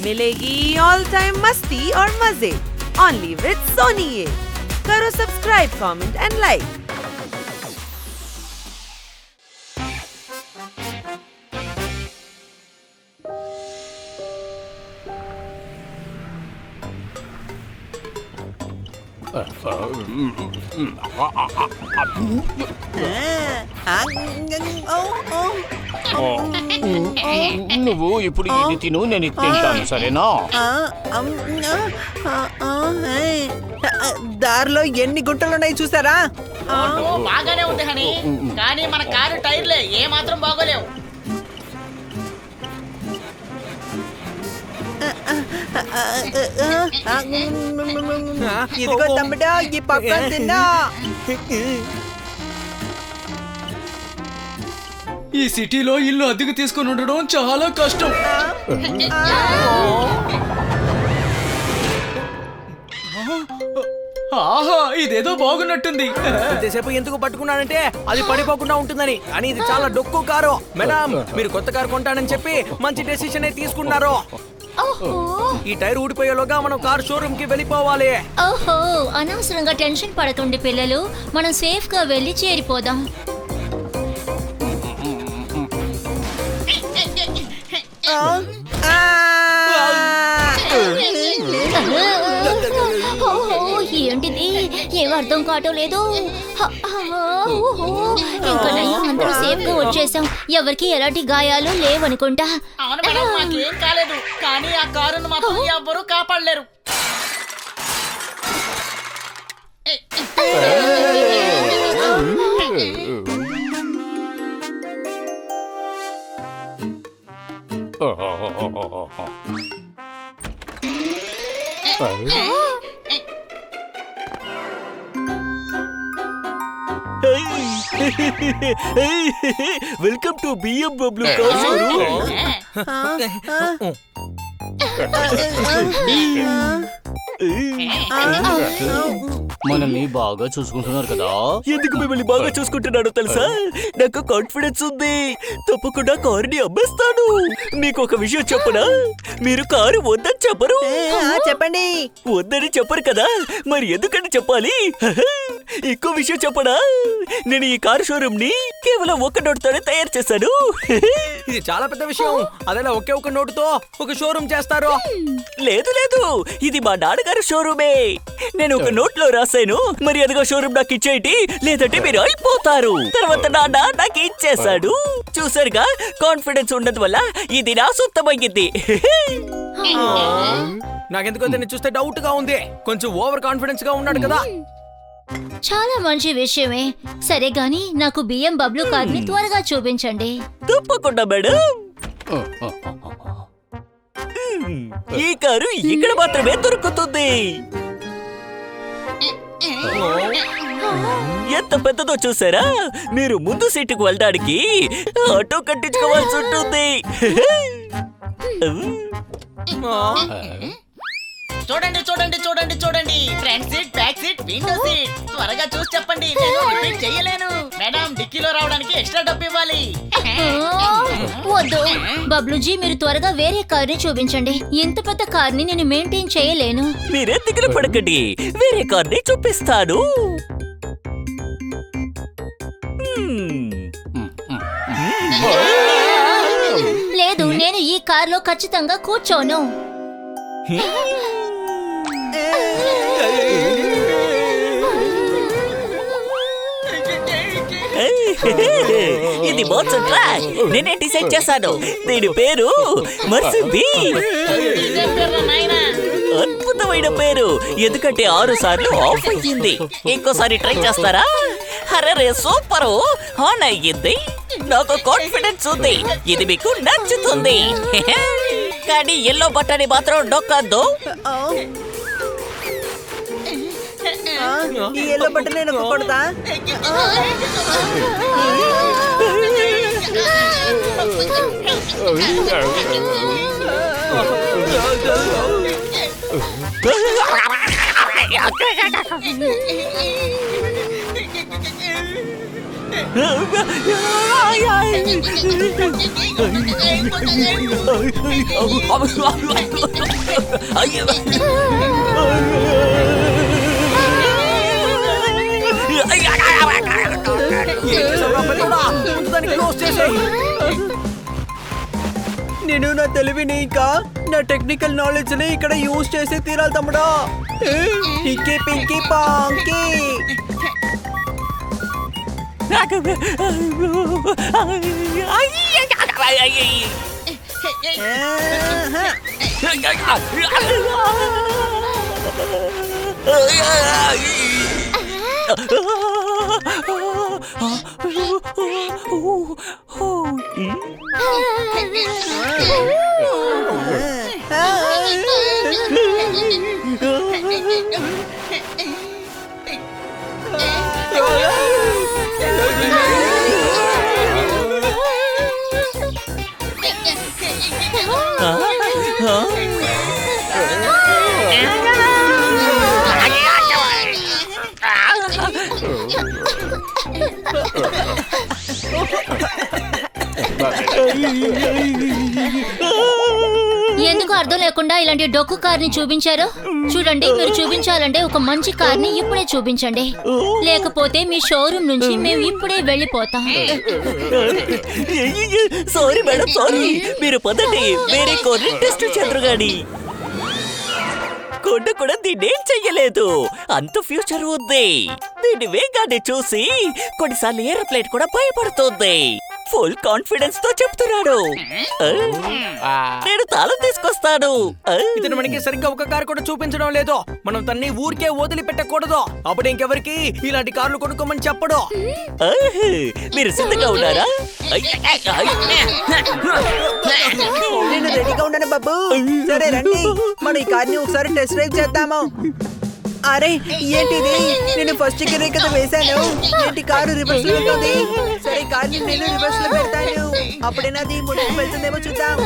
मिलेगी all time मस्ती और मजे ओनली विद सोनी ये। करो सब्सक्राइब, कमेंट एंड लाइक। నువ్వు ఇప్పుడు ఇది తిను, నేను ఇది తింటాను, సరేనా? దారిలో ఎన్ని గుంటలున్నాయి చూసారా? బాగానే ఉంది హనీ, కానీ మన కారు టైర్లే ఏ మాత్రం బాగోలేవు. ఇదిగో తమ్ముడా, ఈ పక్కన తిన్నా. ఈ సిటీలో ఇల్లు అద్దెకు తీసుకుని ఉండడం చాలా కష్టం. ఆహా, ఇదేదో బాగున్నట్టుంది. ఇంతసేపు ఎందుకు పట్టుకున్నానంటే అది పడిపోకుండా ఉంటుందని, కానీ ఇది చాలా డొక్కు కారు. మేడం, మీరు కొత్త కారు కొంటానని చెప్పి మంచి డెసిషన్ తీసుకున్నారు. ఈ టైర్ ఊడిపోయేలోగా మనం కార్ షోరూమ్ కి వెళ్ళిపోవాలి. ఓహో, అనవసరంగా టెన్షన్ పడకండి పిల్లలు, మనం సేఫ్ గా వెళ్ళి చేరిపోదాం. ఏంటిది, ఏం అర్థం కావటం లేదు. ఇంకా అందరూ సేఫ్ గా వచ్చేసాం, ఎవరికి ఎలాంటి గాయాలు లేవనుకుంటా. అవును మేడం, మాకేం కాలేదు, కానీ ఆ కారును మాత్రం ఎవ్వరూ కాపాడలేరు. Welcome to BMW car showroom. మనల్ని బాగా చూసుకుంటున్నారు కదా? ఎందుకు మిమ్మల్ని బాగా చూసుకుంటున్నాడో తెలుసా? నాకు కాన్ఫిడెన్స్ ఉంది, తప్పకుండా కారుని అమ్మేస్తాను. మీకు ఒక విషయం చెప్పనా? మీరు కారు వద్దని చెప్పరు. చెప్పండి. వద్దని చెప్పరు కదా, మరి ఎందుకని చెప్పాలి? ఇంకో విషయం చెప్పనా? నేను ఈ కారు షోరూమ్ ని కేవలం ఒక నోటుతోనే తయారు చేశాను. ఇది చాలా పెద్ద విషయం. అదేలా ఒకే ఒక నోటుతో ఒక షోరూమ్ చేస్తారు? లేదు లేదు, ఇది మా నాన్నగారు షోరూమే. నేను ఒక నోట్ లో రాశాను, మరి అదిగో షోరూమ్ నాకు ఇచ్చేయండి, లేదంటే మీరు అయిపోతారు. తర్వాత నాన్న నాకు ఇచ్చేశాడు. చూసారుగా, కాన్ఫిడెన్స్ ఉండదు వల్ల ఇది నా సొంతమైంది. నాకెందుకో దీన్ని చూస్తే డౌట్ గా ఉంది. కొంచెం ఓవర్ కాన్ఫిడెన్స్ గా ఉన్నాడు కదా. చాలా మంచి విషయమే. సరే గాని నాకు BMW కార్ని త్వరగా చూపించండి. తప్పకుండా మేడం. ఈ కారు ఇక్కడ మాత్రమే దొరుకుతుంది. ఎంత పెద్దదో చూసారా? మీరు ముందు సీటుకు వెళ్ళడానికి ఆటో కట్టించుకోవాల్సి ఉంటుంది. చూడండి చూడండి చూడండి చూడండి, front seat, back seat, window seat. త్వరగా చూసి చెప్పండి, నేను రిపీట్ చేయలేను. మేడం, డిక్కీలో రావడానికి ఎక్స్ట్రా డబ్బు ఇవ్వాలి. వద్దు బబ్లుజీ, మీరు త్వరగా వేరే కార్ని చూపించండి. ఇంత పెద్ద కార్ని నేను మెయింటైన్ చేయలేను. మీరే దిగులు పడకండి, వేరే కార్ని చూపిస్తాను. లేదు, నేను ఈ కార్లో ఖచ్చితంగా కూర్చోను. ఇది మోషన్ ట్రాక్, నేనే డిసైడ్ చేశాను. దీని పేరు మర్సిబీ. అద్భుతమైన పేరు, ఎందుకంటే 6 సార్లు ఆఫ్ అయ్యింది. ఇంకోసారి ట్రై చేస్తారా? అరే సూపర్, ఆన్ అయ్యింది. నాకు కాన్ఫిడెన్స్ ఉంది, ఇది మీకు నచ్చుతుంది. కానీ ఎల్లో బట్టని మాత్రం నొక్కద్దు. ఈ ఎల్లో బట్టన్ నేను నొక్కకూడదా? నేను నా తెలివిని ఇంకా నా టెక్నికల్ నాలెడ్జ్ ని ఇక్కడ యూజ్ చేసి తీరాలి తమ్ముడా. ఇంకే పింకీ పాంకీ ఎందుకు అర్థం లేకుండా ఇలాంటి డొక్కు కార్ని చూపించారు? చూడండి, మీరు చూపించాలంటే ఒక మంచి కార్ని ఇప్పుడే చూపించండి, లేకపోతే మీ షోరూమ్ నుంచి మేము ఇప్పుడే వెళ్ళిపోతాం. Sorry madam, sorry. మీరు పదండి, వేరే కార్ని టెస్ట్ చేద్దరు గాని. కొండ కూడా దీన్నేం చెయ్యలేదు, అంత ఫ్యూచర్ ఉంది. దీని వేగాన్ని చూసి కొన్నిసార్లు ఏరోప్లేన్ కూడా భయపడుతుంది. ఫుల్ కాన్ఫిడెన్స్ తో చెప్తున్నాడు. నేను తాళం తీసుకొస్తాను. ఇతను మనకి సరిగ్గా ఒక కారు కూడా చూపించడం లేదు. మనం తన్ని ఊరికే వదిలిపెట్టకూడదు. అప్పుడు ఇంకెవరికి ఇలాంటి కార్లు కొనుక్కోమని చెప్పడు. మీరు సిద్ధంగా ఉన్నారా? నేను రెడీగా ఉన్నాను బాబు. సరే రండి, మనం ఈ కార్ని ఒకసారి టెస్ట్ డ్రైవ్ చేద్దాము. అరే ఏంటిది, నేను ఫస్ట్ గేరే కదా వేశాను, ఏంటి కారు రివర్స్ లో వెళ్తుంది. సరే కార్ని నేను రివర్స్ లో పెడతాను, అప్పుడైనా అది ముందుకు వెళ్తుందేమో చూద్దాం.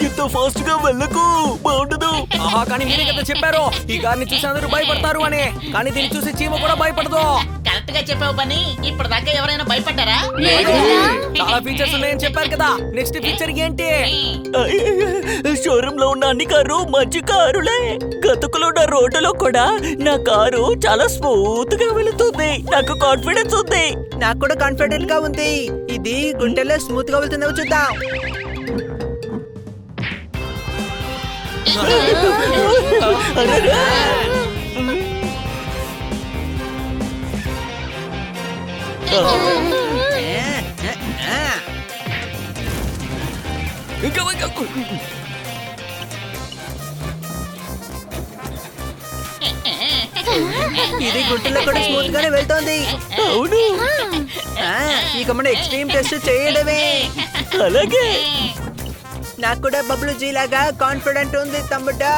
ఇంత ఫాస్ట్ గా వెళ్ళకు, బాగుండదు. ఆహా, కానీ మీరే కదా చెప్పారు ఈ కార్ని చూసి అందరూ భయపడతారు అని. కానీ దీన్ని చూసి చీమ కూడా భయపడదు. కరెక్ట్ గా చెప్పావు పని. ఇప్పుడు దాకా ఎవరైనా భయపడ్డారా? చాలా ఫీచర్స్ ఉన్నాయని చెప్పారు కదా. నెక్స్ట్ ఫీచర్ ఏంటి? షోరూమ్ లో ఉన్న అన్ని కారు మంచి కారులే. గతుకులో ఉన్న రోడ్డులో కూడా నా కారు చాలా స్మూత్ గా వెళుతుంది. నాకు కాన్ఫిడెన్స్ ఉంది. నాకు కూడా కాన్ఫిడెంట్ గా ఉంది. ఇది గుంటెలో స్మూత్ గా వెళ్తుందేమో చూద్దాం. ఇది గుంటలో కూడా స్మూత్ గానే వెళ్తోంది. అవును, ఇక మనం ఎక్స్ట్రీమ్ టెస్ట్ చేయడమే. అలాగే. నాకు కూడా బబ్లు జీ లాగా కాన్ఫిడెంట్ ఉంది తమ్ముడా.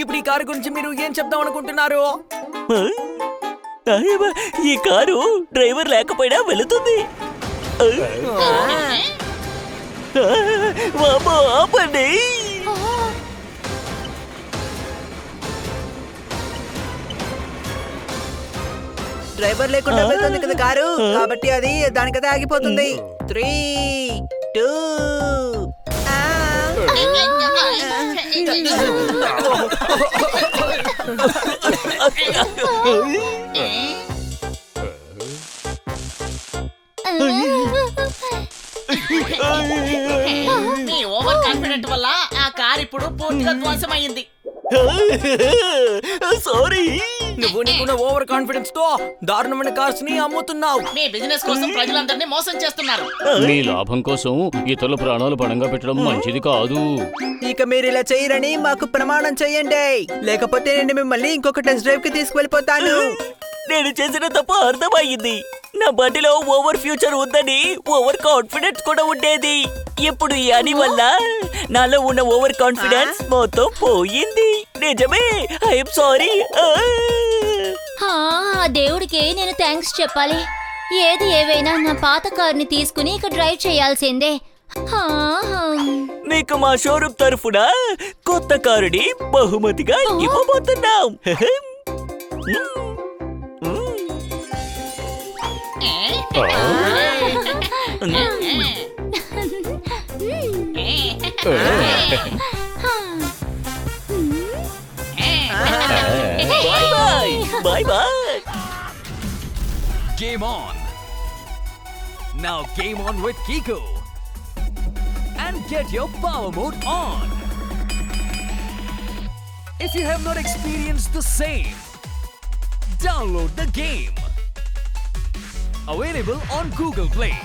ఇప్పుడు ఈ కారు గురించి మీరు ఏం చెప్దాం అనుకుంటున్నారు? ఈ కారు డ్రైవర్ లేకపోయినా వెళుతుంది. ఆపండి. డ్రైవర్ లేకుండా వెళ్తుంది కదా కారు, కాబట్టి అది దానికదే ఆగిపోతుంది. 3, 2 పూర్తిగా ధ్వంసమైంది. సారీ. నువ్వు నీకున్న ఓవర్ కాన్ఫిడెన్స్ తో దారుణమైన కార్స్ ని అమ్ముతున్నావు. మీ బిజినెస్ కోసం ప్రజలందరినీ మోసం చేస్తున్నారు. మీ లాభం కోసం ఇతరుల ప్రాణాలు పణంగా పెట్టడం మంచిది కాదు. ఇక మీరు ఇలా చేయరని మాకు ప్రమాణం చెయ్యండి, లేకపోతే నేను మిమ్మల్ని ఇంకొక టెస్ట్ డ్రైవ్ కి తీసుకువెళ్ళిపోతాను. నేను చేసిన తప్పు అర్థమయ్యింది. నా బండిలో ఓవర్ ఫ్యూచర్ ఉందని ఓవర్ కాన్ఫిడెన్స్ కూడా ఉండేది. ఇప్పుడు ఈ అని వల్ల నాలో ఉన్న ఓవర్ కాన్ఫిడెన్స్ మొత్తం పోయింది. నిజమే. I'm sorry. ఆ దేవుడికి నేను థ్యాంక్స్ చెప్పాలి. ఏది ఏవైనా నా పాత కార్ని తీసుకుని ఇక డ్రైవ్ చేయాల్సిందే. హా, మీకు మా షోరూమ్ తరఫున కొత్త కారుని బహుమతిగా ఇవ్వబోతున్నాం. Bye bye. Game on. Now game on with Kiko. And get your power mode on. If you have not experienced the same, download the game. Available on Google Play.